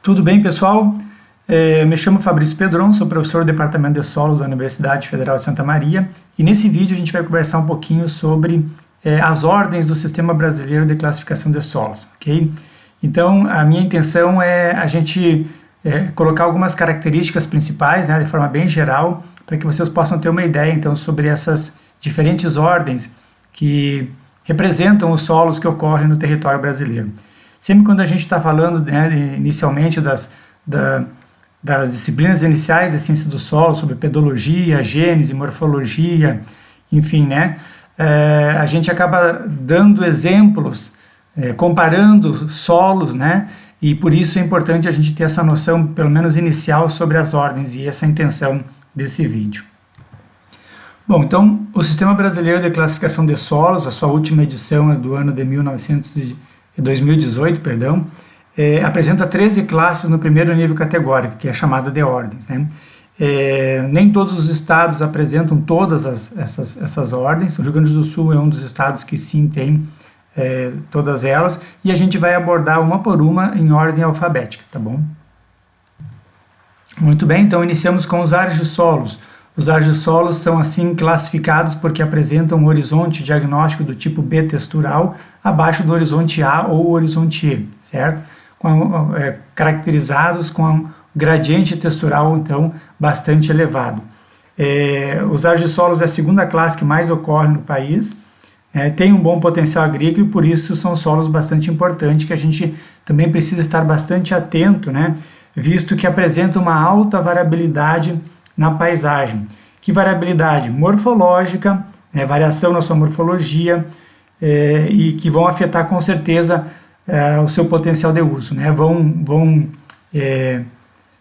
Tudo bem, pessoal? Me chamo Fabrício Pedron, sou professor do Departamento de Solos da Universidade Federal de Santa Maria e nesse vídeo a gente vai conversar um pouquinho sobre as ordens do Sistema Brasileiro de Classificação de Solos, ok? Então, a minha intenção é a gente colocar algumas características principais, né, de forma bem geral, para que vocês possam ter uma ideia, então, sobre essas diferentes ordens que representam os solos que ocorrem no território brasileiro. Sempre quando a gente está falando, né, inicialmente das disciplinas iniciais da ciência do solo, sobre pedologia, gênese, morfologia, enfim, né, a gente acaba dando exemplos, comparando solos, né, e por isso é importante a gente ter essa noção, pelo menos inicial, sobre as ordens, e essa é a intenção desse vídeo. Bom, então, o Sistema Brasileiro de Classificação de Solos, a sua última edição é do ano de 2018, apresenta 13 classes no primeiro nível categórico, que é chamada de ordens, né? Nem todos os estados apresentam todas essas ordens. O Rio Grande do Sul é um dos estados que sim tem todas elas, e a gente vai abordar uma por uma em ordem alfabética, tá bom? Muito bem, então iniciamos com os argissolos. Os argissolos são assim classificados porque apresentam um horizonte diagnóstico do tipo B textural abaixo do horizonte A ou horizonte E, certo? Caracterizados com um gradiente textural, então, bastante elevado. Os argissolos é a segunda classe que mais ocorre no país, tem um bom potencial agrícola e por isso são solos bastante importantes que a gente também precisa estar bastante atento, né? Visto que apresentam uma alta variabilidade na paisagem. Que variabilidade? Morfológica, variação na sua morfologia, e que vão afetar com certeza o seu potencial de uso, né? Vão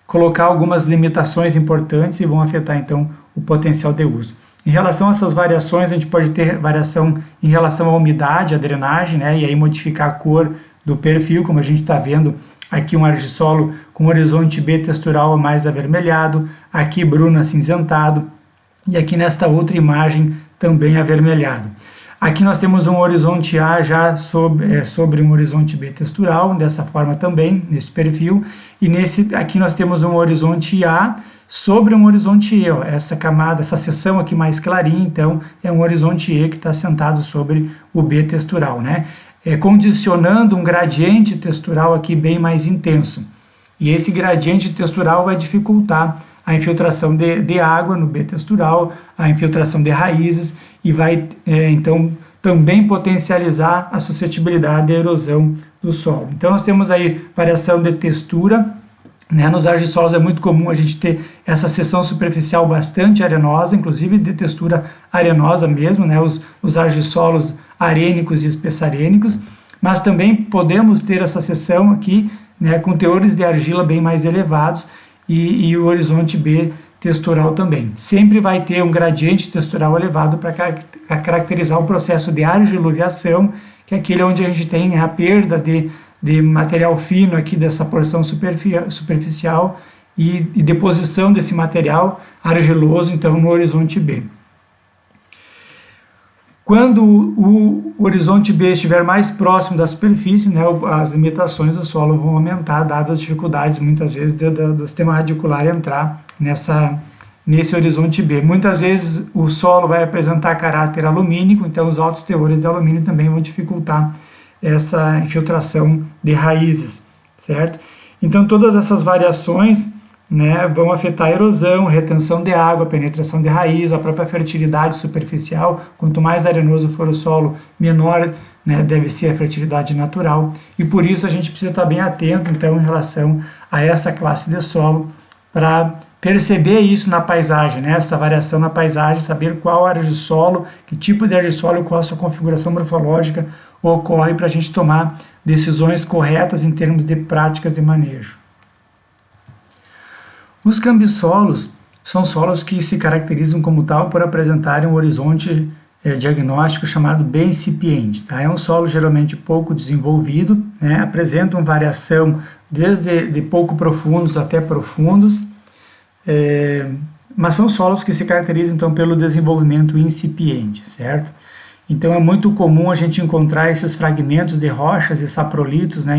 colocar algumas limitações importantes e vão afetar então o potencial de uso. Em relação a essas variações, a gente pode ter variação em relação à umidade, à drenagem, né? E aí modificar a cor do perfil, como a gente está vendo aqui um argissolo com horizonte B textural mais avermelhado, aqui bruno acinzentado e aqui nesta outra imagem também avermelhado. Aqui nós temos um horizonte A já sobre um horizonte B textural, dessa forma também, nesse perfil, e aqui nós temos um horizonte A sobre um horizonte E, ó. Essa camada, essa seção aqui mais clarinha, então, é um horizonte E que está assentado sobre o B textural, né? Condicionando um gradiente textural aqui bem mais intenso. E esse gradiente textural vai dificultar a infiltração de água no B textural, a infiltração de raízes e vai, então, também potencializar a suscetibilidade à erosão do solo. Então, nós temos aí variação de textura, né? Nos argissolos é muito comum a gente ter essa seção superficial bastante arenosa, inclusive de textura arenosa mesmo, né? Os argissolos arênicos e espessarênicos, mas também podemos ter essa seção aqui, né, com teores de argila bem mais elevados e o horizonte B textural também. Sempre vai ter um gradiente textural elevado para caracterizar o processo de argiluviação, que é aquele onde a gente tem a perda de material fino aqui dessa porção superficial e deposição desse material argiloso, então, no horizonte B. Quando o horizonte B estiver mais próximo da superfície, né, as limitações do solo vão aumentar, dadas as dificuldades, muitas vezes, do sistema radicular entrar nesse horizonte B. Muitas vezes o solo vai apresentar caráter alumínico, então os altos teores de alumínio também vão dificultar essa infiltração de raízes, certo? Então todas essas variações, né, vão afetar a erosão, retenção de água, penetração de raiz, a própria fertilidade superficial. Quanto mais arenoso for o solo, menor, né, deve ser a fertilidade natural. E por isso a gente precisa estar bem atento, então, em relação a essa classe de solo, para perceber isso na paisagem, né, essa variação na paisagem, saber qual argissolo, que tipo de argissolo, qual a sua configuração morfológica ocorre para a gente tomar decisões corretas em termos de práticas de manejo. Os cambissolos são solos que se caracterizam como tal por apresentarem um horizonte diagnóstico chamado B incipiente. Tá? É um solo geralmente pouco desenvolvido, né? Apresentam variação desde pouco profundos até profundos, mas são solos que se caracterizam então pelo desenvolvimento incipiente, certo? Então é muito comum a gente encontrar esses fragmentos de rochas e saprolitos, né,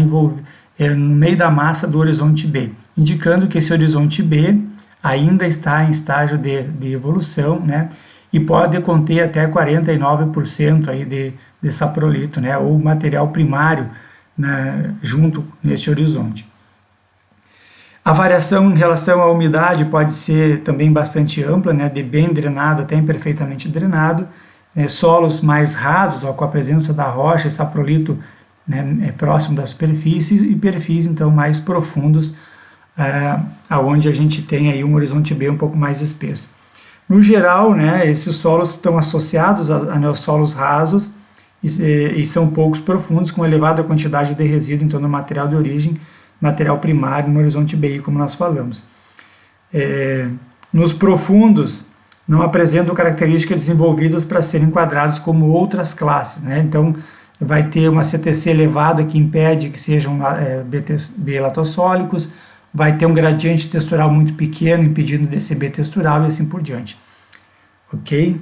no meio da massa do horizonte B, indicando que esse horizonte B ainda está em estágio de evolução, né, e pode conter até 49% aí de saprolito, né, ou material primário, né, junto neste horizonte. A variação em relação à umidade pode ser também bastante ampla, né, de bem drenado até imperfeitamente drenado, solos mais rasos, ó, com a presença da rocha e saprolito, né, próximo da superfície, e perfis então mais profundos, aonde a gente tem aí um horizonte B um pouco mais espesso. No geral, né, esses solos estão associados a neossolos rasos e são poucos profundos, com elevada quantidade de resíduo então no material de origem, material primário no horizonte BI, como nós falamos. Nos profundos, não apresentam características desenvolvidas para serem enquadrados como outras classes, né? Então, vai ter uma CTC elevada que impede que sejam B latossólicos, vai ter um gradiente textural muito pequeno, impedindo desse B textural e assim por diante. Ok?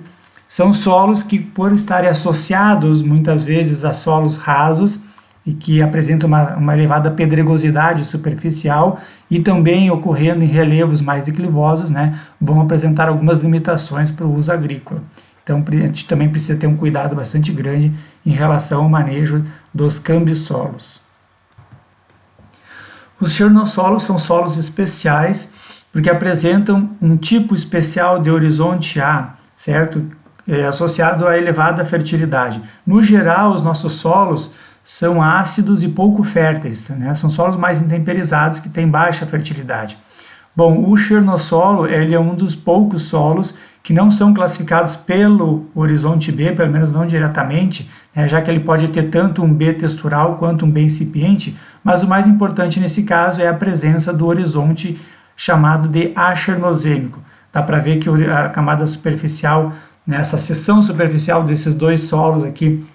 São solos que, por estarem associados muitas vezes a solos rasos e que apresentam uma elevada pedregosidade superficial e também ocorrendo em relevos mais declivosos, né, vão apresentar algumas limitações para o uso agrícola. Então, a gente também precisa ter um cuidado bastante grande em relação ao manejo dos cambissolos. Os chernossolos são solos especiais porque apresentam um tipo especial de horizonte A, certo? Associado à elevada fertilidade. No geral, os nossos solos são ácidos e pouco férteis, né? São solos mais intemperizados que têm baixa fertilidade. Bom, o chernossolo ele é um dos poucos solos que não são classificados pelo horizonte B, pelo menos não diretamente, né, já que ele pode ter tanto um B textural quanto um B incipiente, mas o mais importante nesse caso é a presença do horizonte chamado de achernozêmico. Dá para ver que a camada superficial, né, essa seção superficial desses dois solos aqui,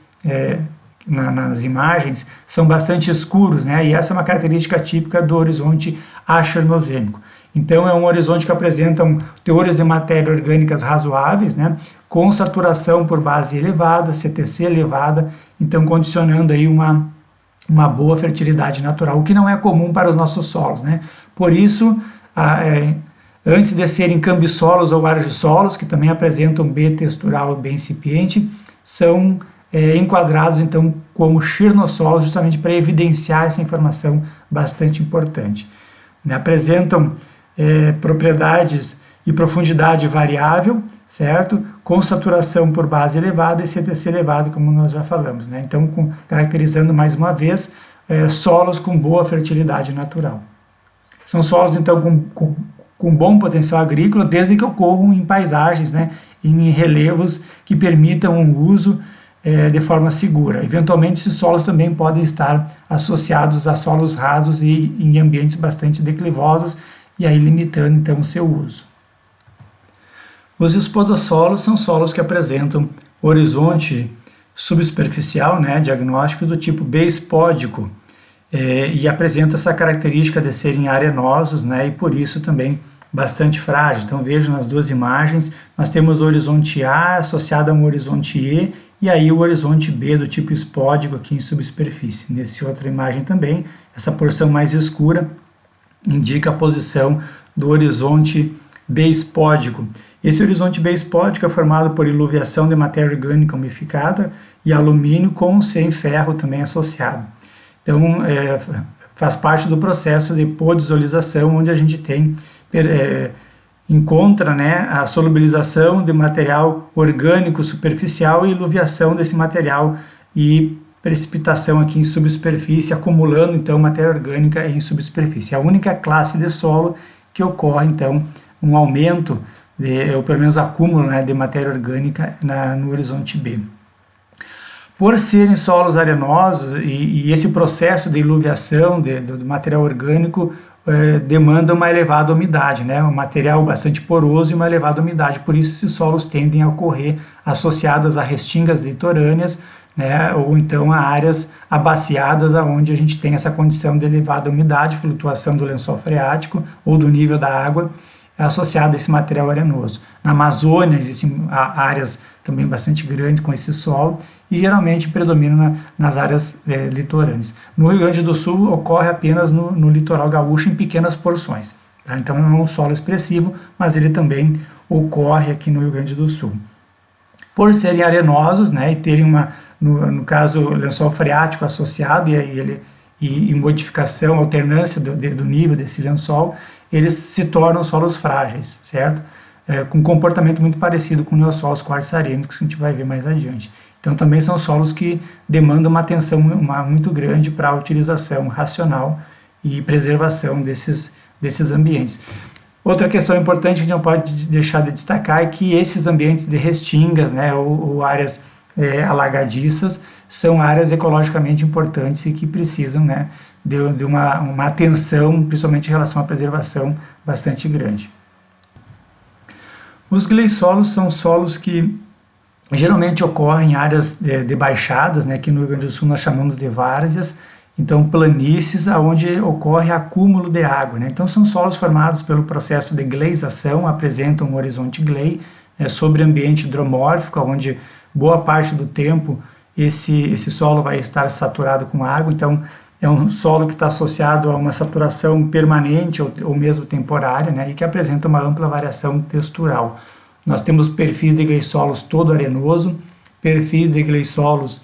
nas imagens, são bastante escuros, né? E essa é uma característica típica do horizonte achernozêmico. Então, é um horizonte que apresenta teores de matéria orgânicas razoáveis, né? Com saturação por base elevada, CTC elevada, então condicionando aí uma boa fertilidade natural, o que não é comum para os nossos solos, né? Por isso, antes de serem cambissolos ou argissolos, que também apresentam B textural bem incipiente, são enquadrados então como chernossolos, justamente para evidenciar essa informação bastante importante. Apresentam propriedades e profundidade variável, certo? Com saturação por base elevada e CTC elevado, como nós já falamos, né? Então, caracterizando mais uma vez solos com boa fertilidade natural. São solos então com bom potencial agrícola, desde que ocorram em paisagens, né? Em relevos que permitam um uso de forma segura. Eventualmente, esses solos também podem estar associados a solos rasos e em ambientes bastante declivosos, e aí limitando então o seu uso. Os espodossolos são solos que apresentam horizonte subsuperficial, né, diagnóstico do tipo B espódico, e apresenta essa característica de serem arenosos, né, e por isso também bastante frágil. Então vejam nas duas imagens, nós temos o horizonte A associado a um horizonte E, e aí o horizonte B do tipo espódico aqui em subsuperfície. Nessa outra imagem também, essa porção mais escura indica a posição do horizonte B espódico. Esse horizonte B espódico é formado por iluviação de matéria orgânica umificada e alumínio com sem ferro também associado. Então, faz parte do processo de podisolização, onde a gente encontra, né, a solubilização de material orgânico superficial e iluviação desse material e precipitação aqui em subsuperfície, acumulando então matéria orgânica em subsuperfície. É a única classe de solo que ocorre então um aumento, ou pelo menos acúmulo, né, de matéria orgânica no horizonte B. Por serem solos arenosos e esse processo de iluviação do material orgânico demanda uma elevada umidade, né? Um material bastante poroso e uma elevada umidade, por isso esses solos tendem a ocorrer associados a restingas litorâneas, né? Ou então a áreas abaciadas onde a gente tem essa condição de elevada umidade, flutuação do lençol freático ou do nível da água, associado a esse material arenoso. Na Amazônia existem áreas também bastante grandes com esse solo e geralmente predomina nas áreas litorâneas. No Rio Grande do Sul ocorre apenas no litoral gaúcho em pequenas porções. Tá? Então não é um solo expressivo, mas ele também ocorre aqui no Rio Grande do Sul. Por serem arenosos, né, e terem no caso, lençol freático associado e modificação, alternância do nível desse lençol, eles se tornam solos frágeis, certo? Com um comportamento muito parecido com neossolos quartzarênicos que a gente vai ver mais adiante. Então também são solos que demandam uma atenção muito grande para a utilização racional e preservação desses ambientes. Outra questão importante que a gente não pode deixar de destacar é que esses ambientes de restingas, né, ou áreas alagadiças, são áreas ecologicamente importantes e que precisam, né, de uma atenção, principalmente em relação à preservação, bastante grande. Os gleisolos são solos que geralmente ocorrem em áreas de baixadas, né, que no Rio Grande do Sul nós chamamos de várzeas, então planícies onde ocorre acúmulo de água, né? Então são solos formados pelo processo de gleisação, apresentam um horizonte glei sobre ambiente hidromórfico, onde boa parte do tempo esse solo vai estar saturado com água, então é um solo que está associado a uma saturação permanente ou mesmo temporária, né, e que apresenta uma ampla variação textural. Nós temos perfis de gleisolos todo arenoso, perfis de gleisolos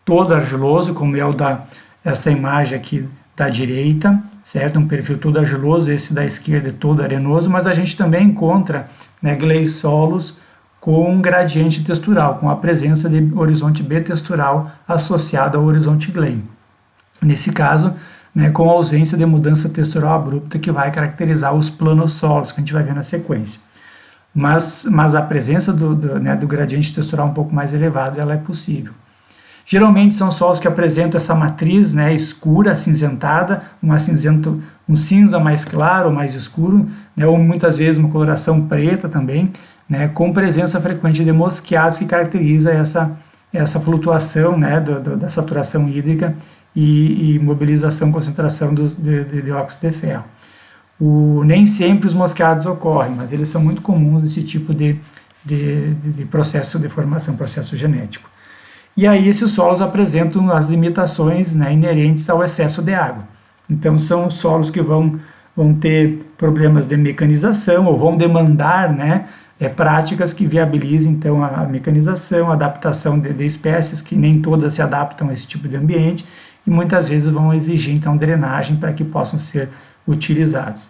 todo argiloso, como é o essa imagem aqui da direita, certo? Um perfil todo argiloso, esse da esquerda é todo arenoso, mas a gente também encontra, né, gleisolos com gradiente textural, com a presença de horizonte B textural associado ao horizonte glei. Nesse caso, né, com a ausência de mudança textural abrupta que vai caracterizar os planossolos, que a gente vai ver na sequência. Mas a presença do gradiente textural um pouco mais elevado, ela é possível. Geralmente são solos que apresentam essa matriz, né, escura, acinzentada, um cinza mais claro ou mais escuro, né, ou muitas vezes uma coloração preta também, né, com presença frequente de mosqueados que caracteriza essa flutuação, né, da saturação hídrica e mobilização, concentração de dióxido de ferro. Nem sempre os mosqueados ocorrem, mas eles são muito comuns nesse tipo de processo de formação, processo genético. E aí esses solos apresentam as limitações, né, inerentes ao excesso de água. Então são solos que vão ter problemas de mecanização ou vão demandar, né, práticas que viabilizem então a mecanização, a adaptação de espécies que nem todas se adaptam a esse tipo de ambiente e muitas vezes vão exigir então drenagem para que possam ser utilizados.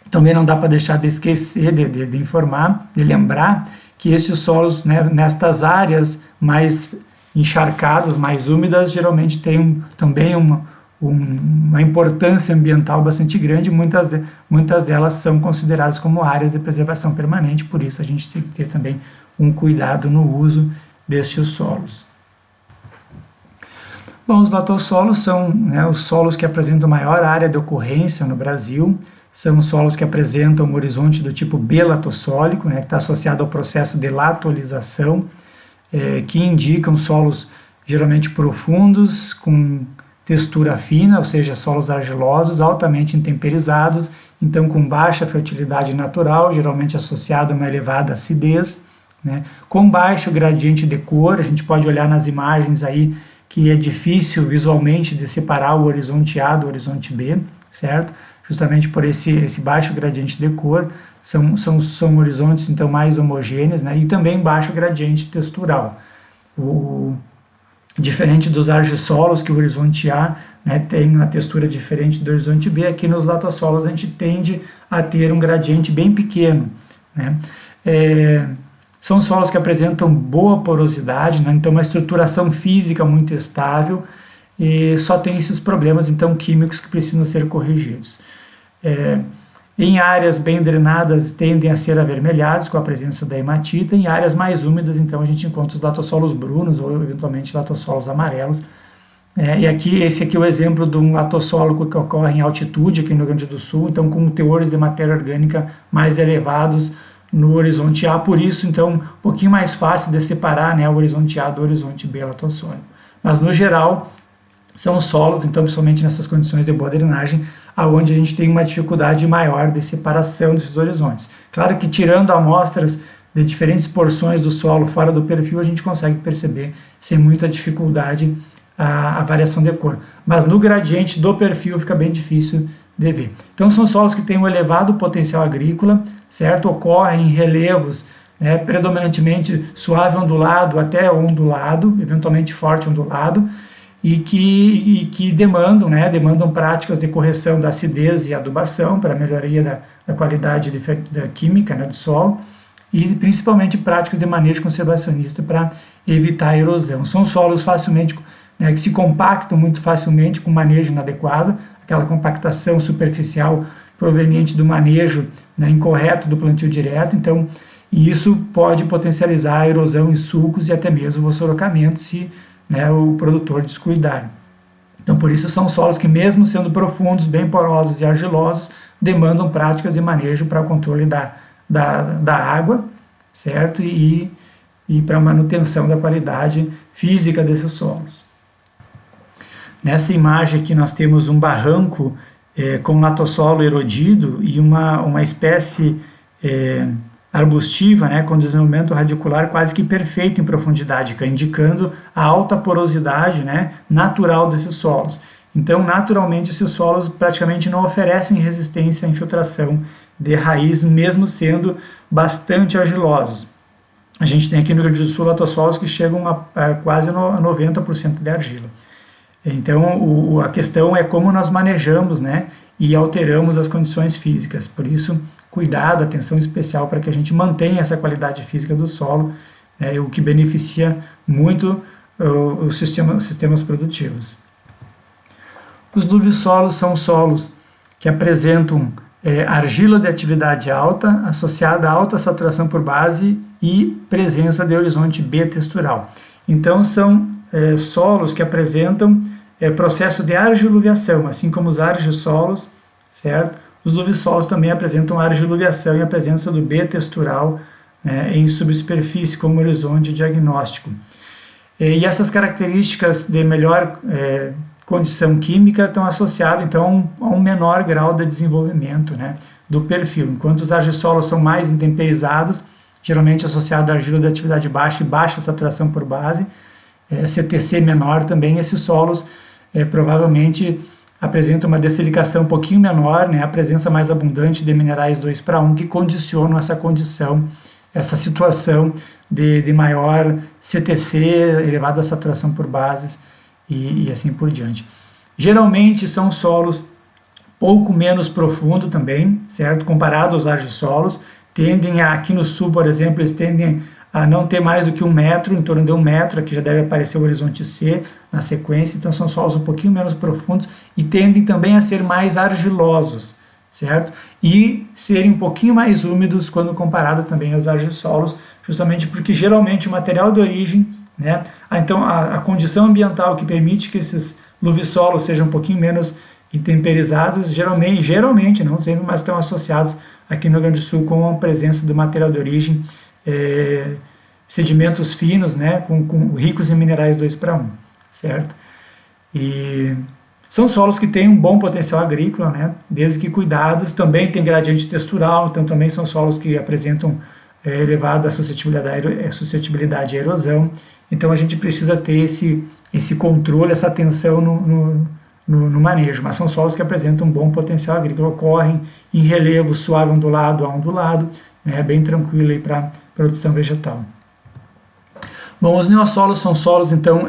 Também não dá para deixar de esquecer de informar, de lembrar que esses solos, né, nestas áreas mais encharcadas, mais úmidas, geralmente têm também uma importância ambiental bastante grande, muitas delas são consideradas como áreas de preservação permanente, por isso a gente tem que ter também um cuidado no uso destes solos. Bom, os latossolos são, né, os solos que apresentam maior área de ocorrência no Brasil, são solos que apresentam um horizonte do tipo B-latossólico, né, que está associado ao processo de latolização, que indicam solos geralmente profundos, com textura fina, ou seja, solos argilosos, altamente intemperizados, então com baixa fertilidade natural, geralmente associado a uma elevada acidez, né, com baixo gradiente de cor. A gente pode olhar nas imagens aí que é difícil visualmente de separar o horizonte A do horizonte B, certo? Justamente por esse baixo gradiente de cor, são horizontes então mais homogêneos, né? E também baixo gradiente textural. Diferente dos argissolos, que o horizonte A, né, tem uma textura diferente do horizonte B, aqui nos latossolos a gente tende a ter um gradiente bem pequeno, né? São solos que apresentam boa porosidade, né? Então uma estruturação física muito estável, e só tem esses problemas então químicos que precisam ser corrigidos. Em áreas bem drenadas tendem a ser avermelhados com a presença da hematita, em áreas mais úmidas então a gente encontra os latossolos brunos ou eventualmente latossolos amarelos. E esse aqui é o exemplo de um latossolo que ocorre em altitude aqui no Rio Grande do Sul, então com teores de matéria orgânica mais elevados no horizonte A, por isso então um pouquinho mais fácil de separar, né, o horizonte A do horizonte B latossólico. Mas no geral são solos, então, principalmente nessas condições de boa drenagem, aonde a gente tem uma dificuldade maior de separação desses horizontes. Claro que tirando amostras de diferentes porções do solo fora do perfil, a gente consegue perceber sem muita dificuldade a variação de cor. Mas no gradiente do perfil fica bem difícil de ver. Então são solos que têm um elevado potencial agrícola, certo? Ocorrem em relevos, né, predominantemente suave ondulado até ondulado, eventualmente forte ondulado, e que demandam práticas de correção da acidez e adubação para melhoria da qualidade da química, né, do solo, e principalmente práticas de manejo conservacionista para evitar a erosão. São solos facilmente, né, que se compactam muito facilmente com manejo inadequado, aquela compactação superficial proveniente do manejo, né, incorreto do plantio direto. Então, isso pode potencializar a erosão em sulcos e até mesmo o sorocamento se, né, o produtor descuidar. Então, por isso são solos que, mesmo sendo profundos, bem porosos e argilosos, demandam práticas de manejo para o controle da água, certo? E para a manutenção da qualidade física desses solos. Nessa imagem aqui nós temos um barranco com latossolo erodido e uma espécie arbustiva, né, com desenvolvimento radicular quase que perfeito em profundidade, indicando a alta porosidade, né, natural desses solos. Então, naturalmente, esses solos praticamente não oferecem resistência à infiltração de raiz, mesmo sendo bastante argilosos. A gente tem aqui no Rio Grande do Sul latossolos que chegam a quase 90% de argila. Então, a questão é como nós manejamos, né, e alteramos as condições físicas. Por isso, cuidado, atenção especial para que a gente mantenha essa qualidade física do solo, o que beneficia muito os sistemas produtivos. Os luvissolos são solos que apresentam argila de atividade alta, associada a alta saturação por base e presença de horizonte B textural. Então, são solos que apresentam processo de argiluviação, assim como os argissolos, certo? Os luvissolos também apresentam argiluviação e a presença do B textural, né, em subsuperfície como horizonte diagnóstico. E essas características de melhor condição química estão associadas, então, a um menor grau de desenvolvimento, né, do perfil. Enquanto os argissolos são mais intemperizados, geralmente associados à argila de atividade baixa e baixa saturação por base, CTC menor também, esses solos provavelmente apresentam uma dessilicação um pouquinho menor, né, a presença mais abundante de minerais 2:1, que condicionam essa condição, essa situação de maior CTC, elevada saturação por bases e assim por diante. Geralmente são solos pouco menos profundo também, certo? Comparado aos argissolos, aqui no sul, por exemplo, eles tendem a não ter mais do que 1 metro, em torno de 1 metro, aqui já deve aparecer o horizonte C na sequência, então são solos um pouquinho menos profundos e tendem também a ser mais argilosos, certo? E serem um pouquinho mais úmidos quando comparado também aos argissolos, justamente porque geralmente o material de origem, né, então a condição ambiental que permite que esses luvissolos sejam um pouquinho menos intemperizados, geralmente, não sempre, mas estão associados aqui no Rio Grande do Sul com a presença do material de origem, sedimentos finos, né, com ricos em minerais 2:1, certo? E são solos que têm um bom potencial agrícola, né, desde que cuidados. Também tem gradiente textural, então também são solos que apresentam elevada suscetibilidade à erosão. Então a gente precisa ter esse controle, essa atenção no manejo, mas são solos que apresentam um bom potencial agrícola, ocorrem em relevo suave ondulado a ondulado, né, bem tranquilo para produção vegetal. Bom, os neossolos são solos, então,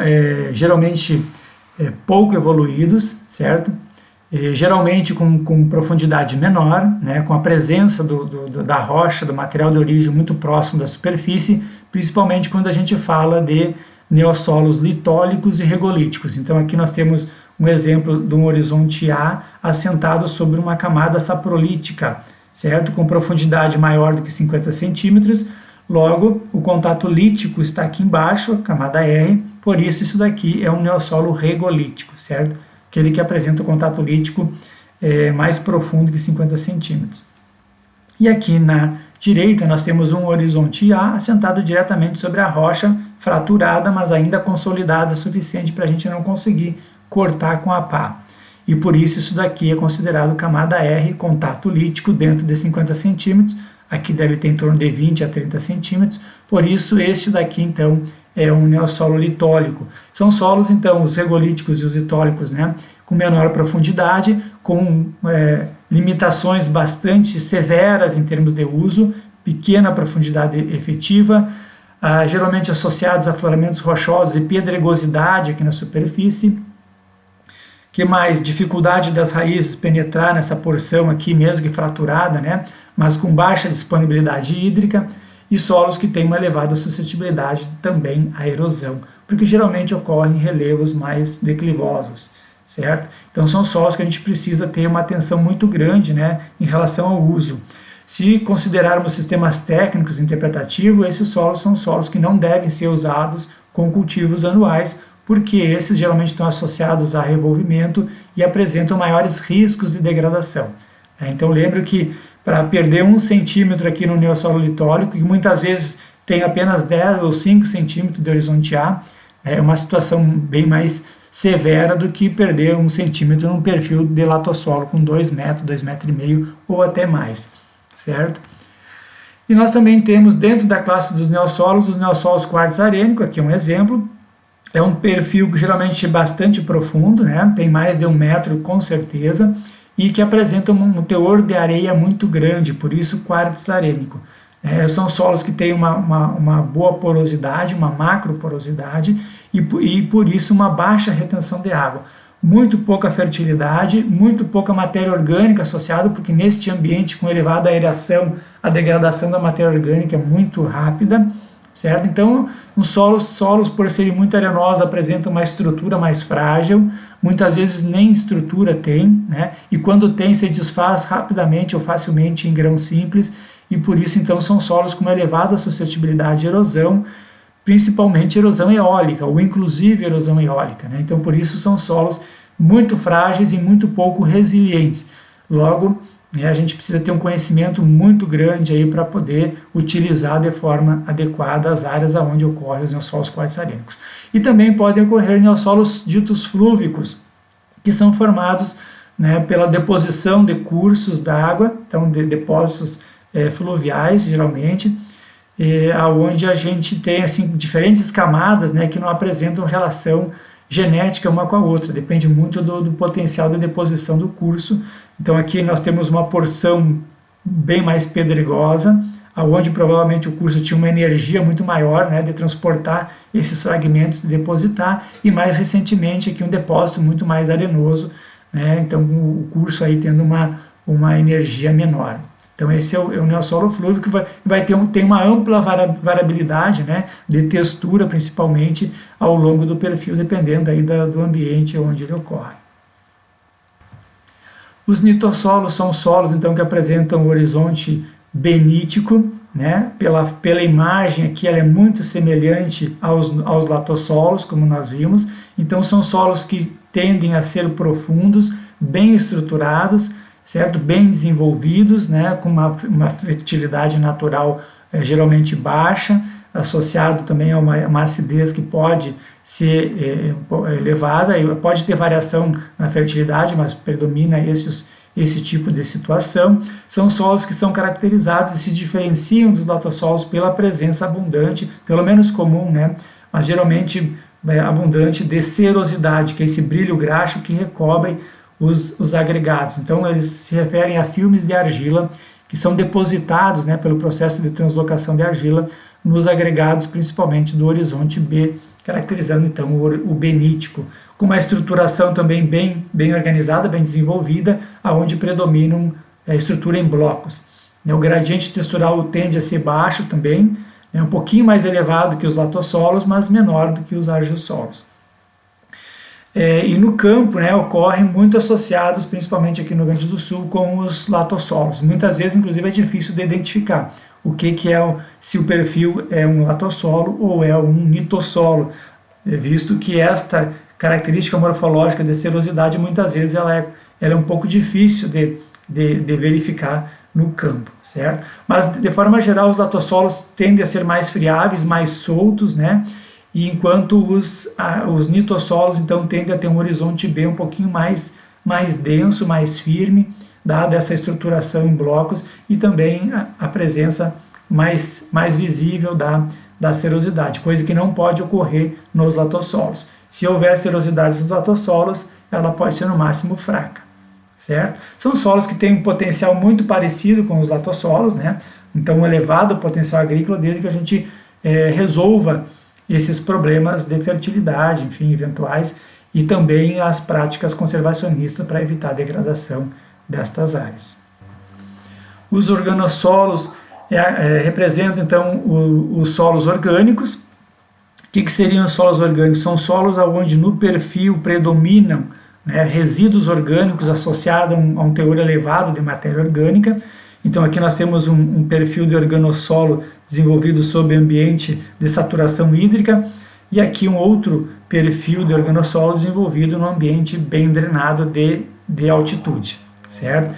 geralmente pouco evoluídos, certo? Geralmente com profundidade menor, né, com a presença da rocha, do material de origem muito próximo da superfície, principalmente quando a gente fala de neossolos litólicos e regolíticos. Então aqui nós temos um exemplo de um horizonte A assentado sobre uma camada saprolítica, certo? Com profundidade maior do que 50 centímetros, logo o contato lítico está aqui embaixo, camada R, por isso daqui é um neossolo regolítico, certo? Aquele que apresenta o contato lítico mais profundo que 50 centímetros. E aqui na direita nós temos um horizonte A assentado diretamente sobre a rocha fraturada, mas ainda consolidada o suficiente para a gente não conseguir cortar com a pá. E por isso daqui é considerado camada R, contato lítico dentro de 50 centímetros, aqui deve ter em torno de 20 a 30 centímetros, por isso este daqui então é um neossolo litólico. São solos então os regolíticos e os litólicos, né, com menor profundidade, com limitações bastante severas em termos de uso, pequena profundidade efetiva, geralmente associados a afloramentos rochosos e pedregosidade aqui na superfície. Que mais? Dificuldade das raízes penetrar nessa porção aqui, mesmo que fraturada, né? Mas com baixa disponibilidade hídrica, e solos que têm uma elevada suscetibilidade também à erosão, porque geralmente ocorrem em relevos mais declivosos, certo? Então são solos que a gente precisa ter uma atenção muito grande, né, em relação ao uso. Se considerarmos sistemas técnicos interpretativos, esses solos são solos que não devem ser usados com cultivos anuais, porque esses geralmente estão associados a revolvimento e apresentam maiores riscos de degradação. Então lembro que para perder 1 centímetro aqui no neossolo litólico, que muitas vezes tem apenas 10 ou 5 centímetros de horizonte A, é uma situação bem mais severa do que perder 1 centímetro num perfil de latossolo com 2 metros, 2,5 metros ou até mais, certo? E nós também temos dentro da classe dos neossolos, os neossolos quartzo-arênico, aqui é um exemplo. É um perfil geralmente bastante profundo, né? Tem mais de 1 metro com certeza, e que apresenta um teor de areia muito grande, por isso quartzo-arênico. São solos que têm uma boa porosidade, uma macroporosidade, e por isso uma baixa retenção de água. Muito pouca fertilidade, muito pouca matéria orgânica associada, porque neste ambiente com elevada aeração, a degradação da matéria orgânica é muito rápida, certo? Então, os solos, por serem muito arenosos, apresentam uma estrutura mais frágil, muitas vezes nem estrutura tem, né? E quando tem, se desfaz rapidamente ou facilmente em grão simples, e por isso, então, são solos com uma elevada suscetibilidade à erosão, principalmente erosão eólica, ou inclusive erosão eólica, né? Então, por isso, são solos muito frágeis e muito pouco resilientes. Logo, a gente precisa ter um conhecimento muito grande aí para poder utilizar de forma adequada as áreas onde ocorrem os neossolos quartzo-arênicos. E também podem ocorrer neossolos ditos flúvicos, que são formados, né, pela deposição de cursos d'água, então de depósitos fluviais, geralmente, onde a gente tem assim, diferentes camadas, né, que não apresentam relação genética uma com a outra, depende muito do potencial de deposição do curso. Então aqui nós temos uma porção bem mais pedregosa, onde provavelmente o curso tinha uma energia muito maior, né, de transportar esses fragmentos e depositar, e mais recentemente aqui um depósito muito mais arenoso, né, então o curso aí tendo uma energia menor. Então esse é o neossolo flúvico, que tem uma ampla variabilidade, né, de textura, principalmente ao longo do perfil, dependendo aí do ambiente onde ele ocorre. Os nitossolos são solos então que apresentam um horizonte benítico, né, pela imagem aqui ela é muito semelhante aos latossolos, como nós vimos. Então são solos que tendem a ser profundos, bem estruturados, certo? Bem desenvolvidos, né, com uma fertilidade natural geralmente baixa, associado também a uma acidez que pode ser elevada, e pode ter variação na fertilidade, mas predomina esse tipo de situação. São solos que são caracterizados e se diferenciam dos latossolos pela presença abundante, pelo menos comum, né, mas geralmente abundante de serosidade, que é esse brilho graxo que recobre os agregados. Então, eles se referem a filmes de argila que são depositados, né, pelo processo de translocação de argila nos agregados, principalmente do horizonte B, caracterizando então o benítico, com uma estruturação também bem organizada, bem desenvolvida, aonde predominam a estrutura em blocos. O gradiente textural tende a ser baixo também, um pouquinho mais elevado que os latossolos, mas menor do que os argilossolos. E no campo, né, ocorrem muito associados, principalmente aqui no Rio Grande do Sul, com os latossolos. Muitas vezes, inclusive, é difícil de identificar se o perfil é um latossolo ou é um nitossolo, visto que esta característica morfológica de serosidade, muitas vezes, ela é um pouco difícil de verificar no campo, certo? Mas, de forma geral, os latossolos tendem a ser mais friáveis, mais soltos, né? e enquanto os nitossolos então tendem a ter um horizonte B um pouquinho mais denso, mais firme, dada essa estruturação em blocos e também a presença mais visível da serosidade, coisa que não pode ocorrer nos latossolos. Se houver serosidade nos latossolos, ela pode ser no máximo fraca, certo? São solos que têm um potencial muito parecido com os latossolos, né? Então, um elevado potencial agrícola, desde que a gente resolva esses problemas de fertilidade, enfim, eventuais, e também as práticas conservacionistas para evitar a degradação destas áreas. Os organossolos representam, então, os solos orgânicos. O que seriam os solos orgânicos? São solos onde no perfil predominam resíduos orgânicos associados a um teor elevado de matéria orgânica. Então aqui nós temos um perfil de organossolo desenvolvido sob ambiente de saturação hídrica e aqui um outro perfil de organossolo desenvolvido no ambiente bem drenado de altitude, certo?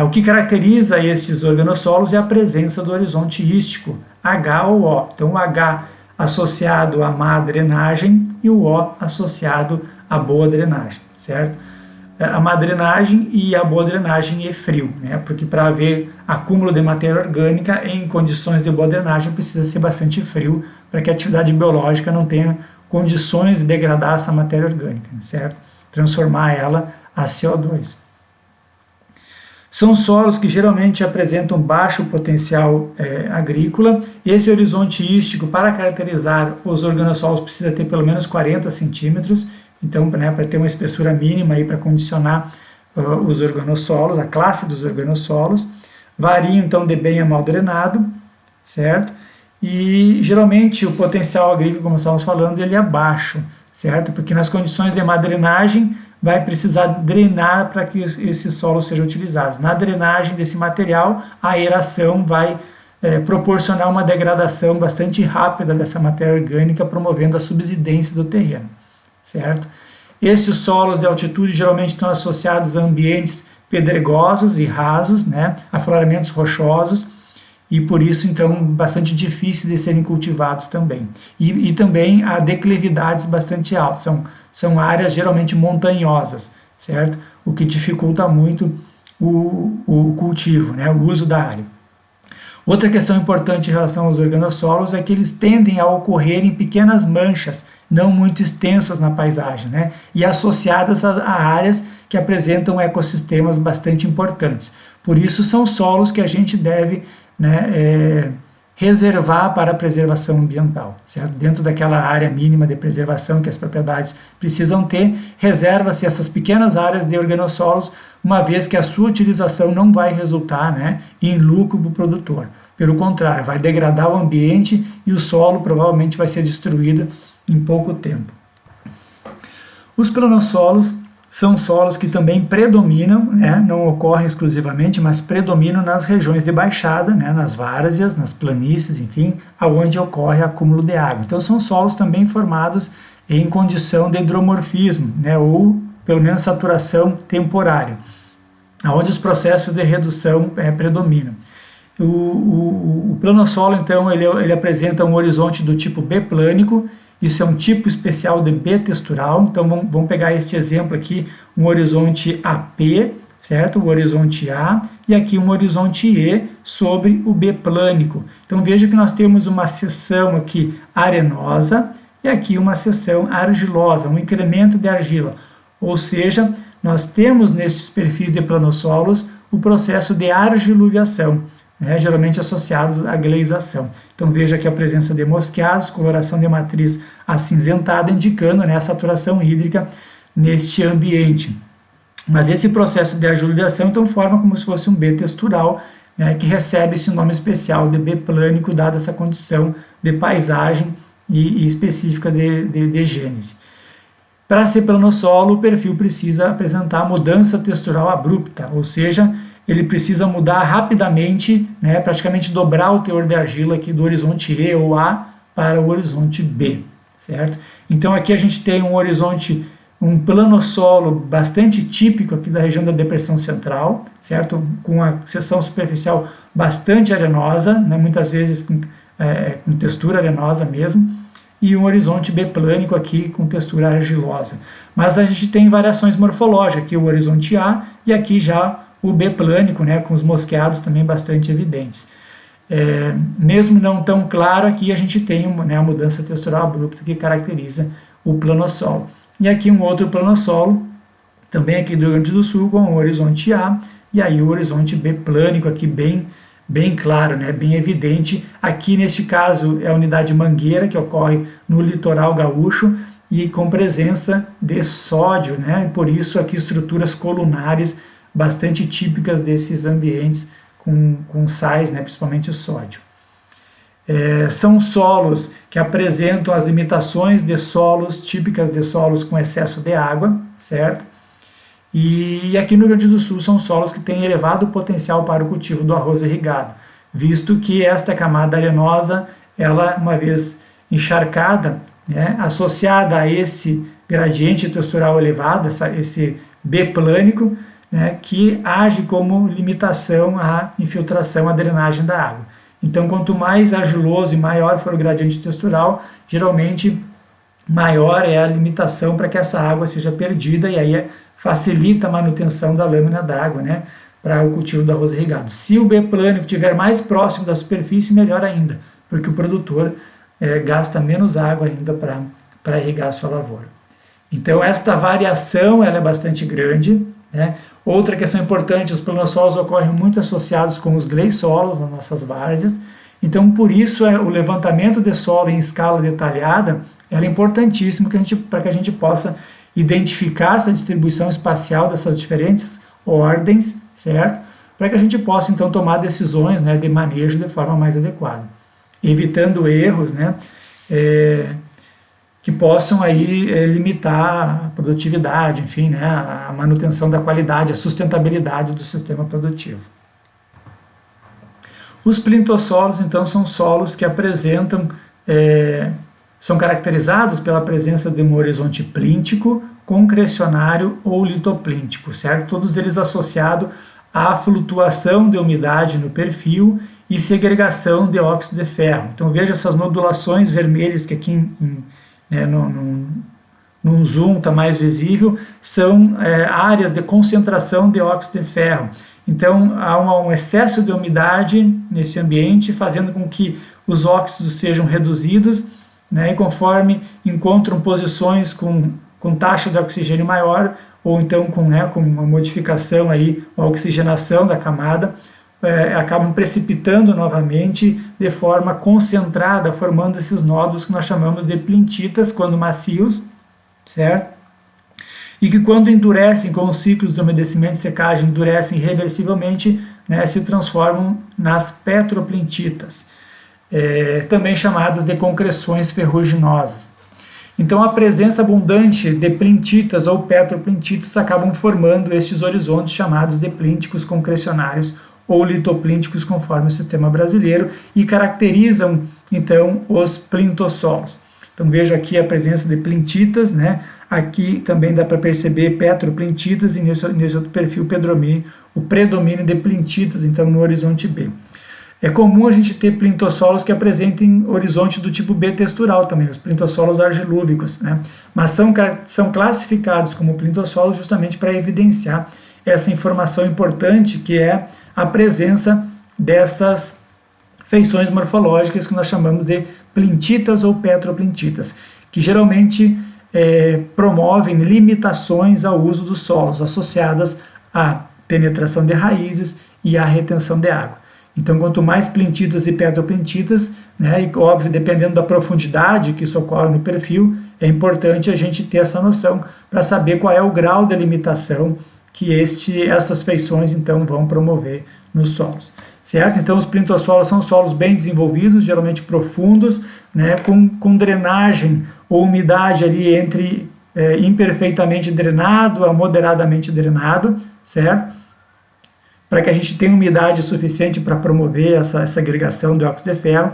O que caracteriza estes organossolos é a presença do horizonte ístico, H ou O. Então o H associado à má drenagem e o O associado à boa drenagem, certo? A má drenagem e a boa drenagem é frio, né? Porque para haver acúmulo de matéria orgânica em condições de boa drenagem precisa ser bastante frio para que a atividade biológica não tenha condições de degradar essa matéria orgânica, certo? Transformar ela a CO2. São solos que geralmente apresentam baixo potencial agrícola. Esse horizonte ístico, para caracterizar os organossolos, precisa ter pelo menos 40 centímetros. Então, para ter uma espessura mínima para condicionar os organossolos, a classe dos organossolos. Variam, então, de bem a mal drenado, certo? E, geralmente, o potencial agrícola, como estávamos falando, ele é baixo, certo? Porque nas condições de má drenagem, vai precisar drenar para que esses solos sejam utilizados. Na drenagem desse material, a aeração vai proporcionar uma degradação bastante rápida dessa matéria orgânica, promovendo a subsidência do terreno, certo? Esses solos de altitude geralmente estão associados a ambientes pedregosos e rasos, né? Afloramentos rochosos, e por isso, então, bastante difíceis de serem cultivados também. E também a declividades bastante altas, são áreas geralmente montanhosas, certo? O que dificulta muito o cultivo, né? O uso da área. Outra questão importante em relação aos organossolos é que eles tendem a ocorrer em pequenas manchas, não muito extensas na paisagem, né? E associadas a áreas que apresentam ecossistemas bastante importantes. Por isso, são solos que a gente deve reservar para a preservação ambiental, certo? Dentro daquela área mínima de preservação que as propriedades precisam ter, reserva-se essas pequenas áreas de organossolos, uma vez que a sua utilização não vai resultar em lucro para o produtor. Pelo contrário, vai degradar o ambiente e o solo provavelmente vai ser destruído em pouco tempo. Os planossolos são solos que também predominam, não ocorrem exclusivamente, mas predominam nas regiões de baixada, nas várzeas, nas planícies, enfim, aonde ocorre acúmulo de água. Então são solos também formados em condição de hidromorfismo, ou pelo menos saturação temporária, onde os processos de redução predominam. O planossolo, então, ele apresenta um horizonte do tipo B-plânico. Isso é um tipo especial de B-textural. Então, vamos pegar este exemplo aqui, um horizonte AP, certo? O horizonte A, e aqui um horizonte E sobre o B-plânico. Então, veja que nós temos uma seção aqui arenosa e aqui uma seção argilosa, um incremento de argila. Ou seja, nós temos nestes perfis de planossolos o processo de argiluviação, geralmente associados à gleisação. Então veja aqui a presença de mosqueados, coloração de matriz acinzentada, indicando a saturação hídrica neste ambiente. Mas esse processo de argiluviação então forma como se fosse um B textural, que recebe esse nome especial de B plânico, dada essa condição de paisagem e específica de gênese. Para ser planossolo, o perfil precisa apresentar mudança textural abrupta, ou seja, ele precisa mudar rapidamente, praticamente dobrar o teor de argila aqui do horizonte E ou A para o horizonte B, certo? Então aqui a gente tem um horizonte, um planossolo bastante típico aqui da região da depressão central, certo? Com a seção superficial bastante arenosa, muitas vezes com textura arenosa mesmo, e um horizonte biplânico aqui com textura argilosa. Mas a gente tem variações morfológicas, aqui o horizonte A e aqui já o biplânico, né, com os mosqueados também bastante evidentes. Mesmo não tão claro, aqui a gente tem né, a mudança textural abrupta que caracteriza o planossolo. E aqui um outro planossolo, também aqui do Rio Grande do Sul, com o horizonte A, e aí o horizonte biplânico aqui bem claro, né, bem evidente. Aqui neste caso é a unidade Mangueira, que ocorre no litoral gaúcho, e com presença de sódio, né, e por isso aqui estruturas colunares bastante típicas desses ambientes com sais, né, principalmente o sódio. São solos que apresentam as limitações de solos típicas de solos com excesso de água, certo? E aqui no Rio Grande do Sul são solos que têm elevado potencial para o cultivo do arroz irrigado, visto que esta camada arenosa, ela, uma vez encharcada, né, associada a esse gradiente textural elevado, esse biplânico, né, que age como limitação à infiltração, à drenagem da água. Então, quanto mais argiloso e maior for o gradiente textural, geralmente maior é a limitação para que essa água seja perdida, e aí facilita a manutenção da lâmina d'água, né, para o cultivo do arroz irrigado. Se o biplânico estiver mais próximo da superfície, melhor ainda, porque o produtor gasta menos água ainda para irrigar a sua lavoura. Então, esta variação ela é bastante grande, né? Outra questão importante, os planossolos ocorrem muito associados com os gleisolos nas nossas várzeas, então por isso o levantamento de solo em escala detalhada é importantíssimo para que a gente possa identificar essa distribuição espacial dessas diferentes ordens, certo? Para que a gente possa então tomar decisões, né, de manejo de forma mais adequada, evitando erros, né, que possam aí limitar a produtividade, enfim, né, a manutenção da qualidade, a sustentabilidade do sistema produtivo. Os plintossolos, então, são solos que apresentam, são caracterizados pela presença de um horizonte plíntico, concrecionário ou litoplíntico, certo? Todos eles associados à flutuação de umidade no perfil e segregação de óxido de ferro. Então veja essas nodulações vermelhas que aqui num zoom está mais visível, são áreas de concentração de óxido de ferro. Então há um excesso de umidade nesse ambiente, fazendo com que os óxidos sejam reduzidos, né, e conforme encontram posições com taxa de oxigênio maior, ou então com uma modificação aí, uma oxigenação da camada, acabam precipitando novamente de forma concentrada, formando esses nódulos que nós chamamos de plintitas, quando macios, certo? E que quando endurecem com os ciclos de umedecimento e secagem, endurecem irreversivelmente, né, se transformam nas petroplintitas, também chamadas de concreções ferruginosas. Então a presença abundante de plintitas ou petroplintitas acabam formando estes horizontes chamados de plínticos concrecionários ou litoplínticos, conforme o sistema brasileiro, e caracterizam então os plintossolos. Então vejo aqui a presença de plintitas, né? Aqui também dá para perceber petroplintitas, e nesse outro perfil o predomínio de plintitas, então no horizonte B. É comum a gente ter plintossolos que apresentem horizonte do tipo B textural também, os plintossolos argilúvicos, né? Mas são classificados como plintossolos justamente para evidenciar essa informação importante, que é a presença dessas feições morfológicas que nós chamamos de plintitas ou petroplintitas, que geralmente promovem limitações ao uso dos solos, associadas à penetração de raízes e à retenção de água. Então, quanto mais plintitas e petroplintitas, né, e óbvio, dependendo da profundidade que isso ocorre no perfil, é importante a gente ter essa noção para saber qual é o grau de limitação que essas feições então vão promover nos solos, certo? Então os plintossolos são solos bem desenvolvidos, geralmente profundos, né, com drenagem ou umidade ali entre imperfeitamente drenado a moderadamente drenado, certo? Para que a gente tenha umidade suficiente para promover essa agregação de óxido de ferro.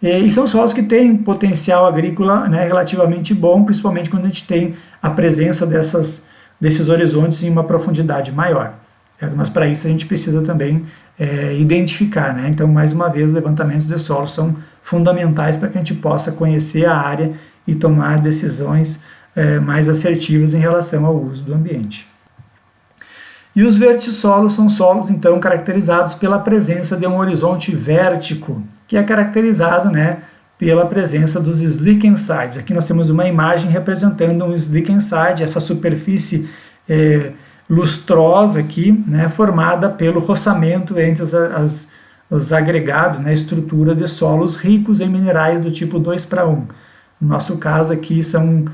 E são solos que têm potencial agrícola, né, relativamente bom, principalmente quando a gente tem a presença desses horizontes em uma profundidade maior, certo? Mas para isso a gente precisa também identificar, né? Então, mais uma vez, levantamentos de solo são fundamentais para que a gente possa conhecer a área e tomar decisões mais assertivas em relação ao uso do ambiente. E os vertissolos são solos, então, caracterizados pela presença de um horizonte vértico, que é caracterizado, né, pela presença dos slickensides. Aqui nós temos uma imagem representando um slickenside, essa superfície lustrosa aqui, né, formada pelo roçamento entre os agregados, né, estrutura de solos ricos em minerais do tipo 2:1. No nosso caso aqui são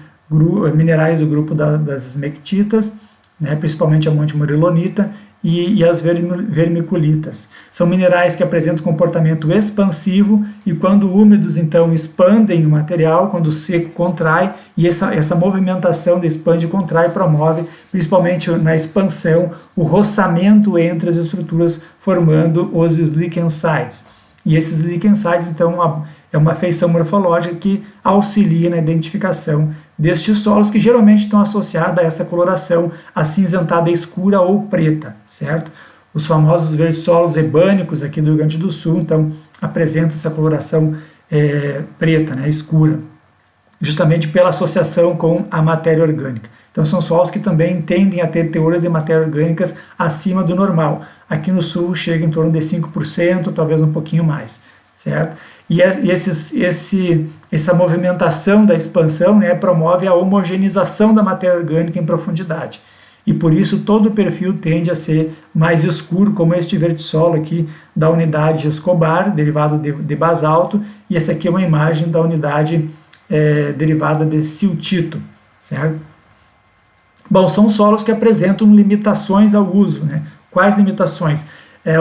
minerais do grupo das esmectitas, né, principalmente a montemorilonita e as vermiculitas. São minerais que apresentam comportamento expansivo e quando úmidos, então, expandem o material, quando seco, contrai, e essa movimentação de expande e contrai promove, principalmente na expansão, o roçamento entre as estruturas, formando os slickensides. E esses slickensides, então, é uma feição morfológica que auxilia na identificação destes solos, que geralmente estão associados a essa coloração acinzentada escura ou preta, certo? Os famosos vertissolos ebânicos aqui do Rio Grande do Sul, então, apresentam essa coloração preta, né, escura, justamente pela associação com a matéria orgânica. Então, são solos que também tendem a ter teores de matéria orgânicas acima do normal. Aqui no Sul chega em torno de 5%, talvez um pouquinho mais, certo? E essa movimentação da expansão, né, promove a homogeneização da matéria orgânica em profundidade. E por isso todo o perfil tende a ser mais escuro, como este vertissolo aqui da unidade Escobar, derivado de basalto, e essa aqui é uma imagem da unidade derivada de siltito, certo? Bom, são solos que apresentam limitações ao uso, né? Quais limitações?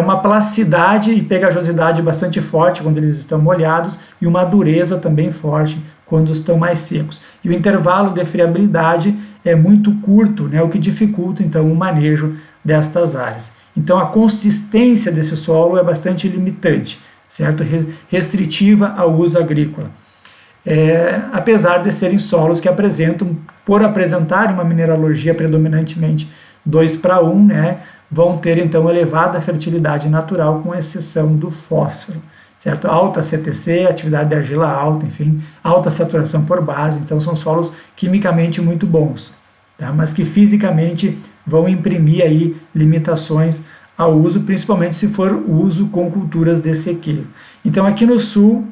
Uma plasticidade e pegajosidade bastante forte quando eles estão molhados e uma dureza também forte quando estão mais secos. E o intervalo de friabilidade é muito curto, né, o que dificulta então o manejo destas áreas. Então a consistência desse solo é bastante limitante, certo? Restritiva ao uso agrícola. Apesar de serem solos que apresentam, por apresentarem uma mineralogia predominantemente 2:1, né, vão ter então elevada fertilidade natural, com exceção do fósforo, certo? Alta CTC, atividade de argila alta, enfim, alta saturação por base, então são solos quimicamente muito bons, tá? Mas que fisicamente vão imprimir aí limitações ao uso, principalmente se for uso com culturas de sequeiro. Então aqui no sul,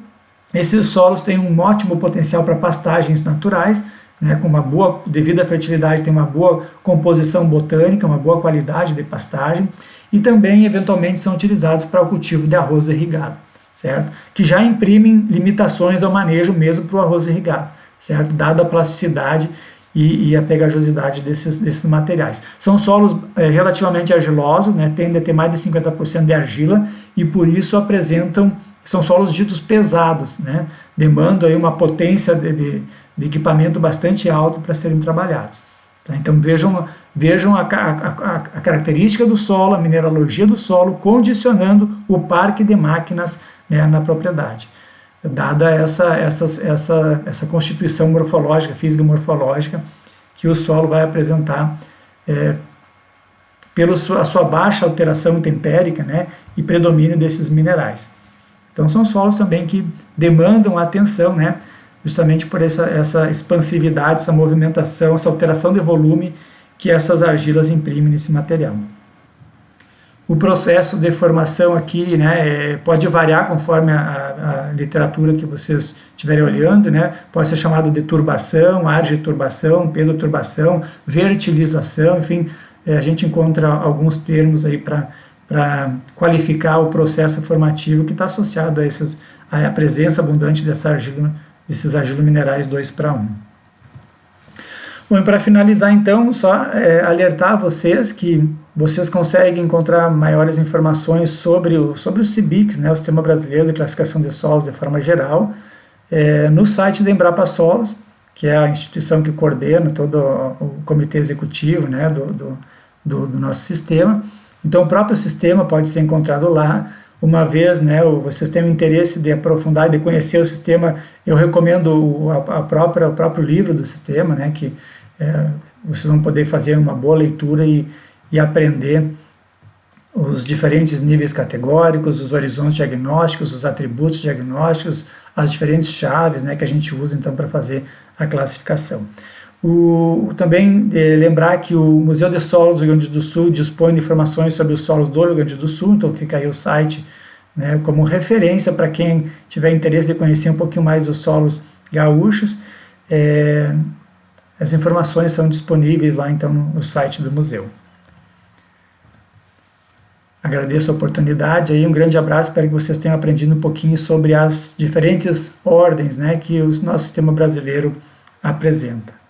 esses solos têm um ótimo potencial para pastagens naturais, né, com uma boa, devido à fertilidade, tem uma boa composição botânica, uma boa qualidade de pastagem, e também, eventualmente, são utilizados para o cultivo de arroz irrigado, certo? Que já imprimem limitações ao manejo mesmo para o arroz irrigado, certo? Dada a plasticidade e a pegajosidade desses materiais. São solos relativamente argilosos, né, tendem a ter mais de 50% de argila, e por isso são solos ditos pesados, né, demandam aí uma potência de equipamento bastante alto para serem trabalhados. Tá? Então vejam a característica do solo, a mineralogia do solo, condicionando o parque de máquinas, né, na propriedade, dada essa constituição morfológica, física morfológica, que o solo vai apresentar pela sua baixa alteração tempérica, né, e predomínio desses minerais. Então são solos também que demandam atenção, né, justamente por essa expansividade, essa movimentação, essa alteração de volume que essas argilas imprimem nesse material. O processo de formação aqui, né, pode variar conforme a literatura que vocês estiverem olhando, né, pode ser chamado de turbação, argiturbação, pedoturbação, vertilização, enfim, a gente encontra alguns termos aí para qualificar o processo formativo que está associado à presença abundante desses argilominerais 2:1. Bom, e para finalizar então, só alertar vocês que vocês conseguem encontrar maiores informações sobre o CIBICS, né, o Sistema Brasileiro de Classificação de Solos de forma geral, no site da Embrapa Solos, que é a instituição que coordena todo o comitê executivo, né, do nosso sistema. Então o próprio sistema pode ser encontrado lá. Uma vez, né, vocês têm o interesse de aprofundar e de conhecer o sistema, eu recomendo o próprio livro do sistema, né, que vocês vão poder fazer uma boa leitura e aprender os diferentes níveis categóricos, os horizontes diagnósticos, os atributos diagnósticos, as diferentes chaves, né, que a gente usa então para fazer a classificação. Também lembrar que o Museu de Solos do Rio Grande do Sul dispõe de informações sobre os solos do Rio Grande do Sul, então fica aí o site, né, como referência para quem tiver interesse de conhecer um pouquinho mais dos solos gaúchos. As informações são disponíveis lá então no site do museu. Agradeço a oportunidade, aí um grande abraço, espero que vocês tenham aprendido um pouquinho sobre as diferentes ordens, né, que o nosso sistema brasileiro apresenta.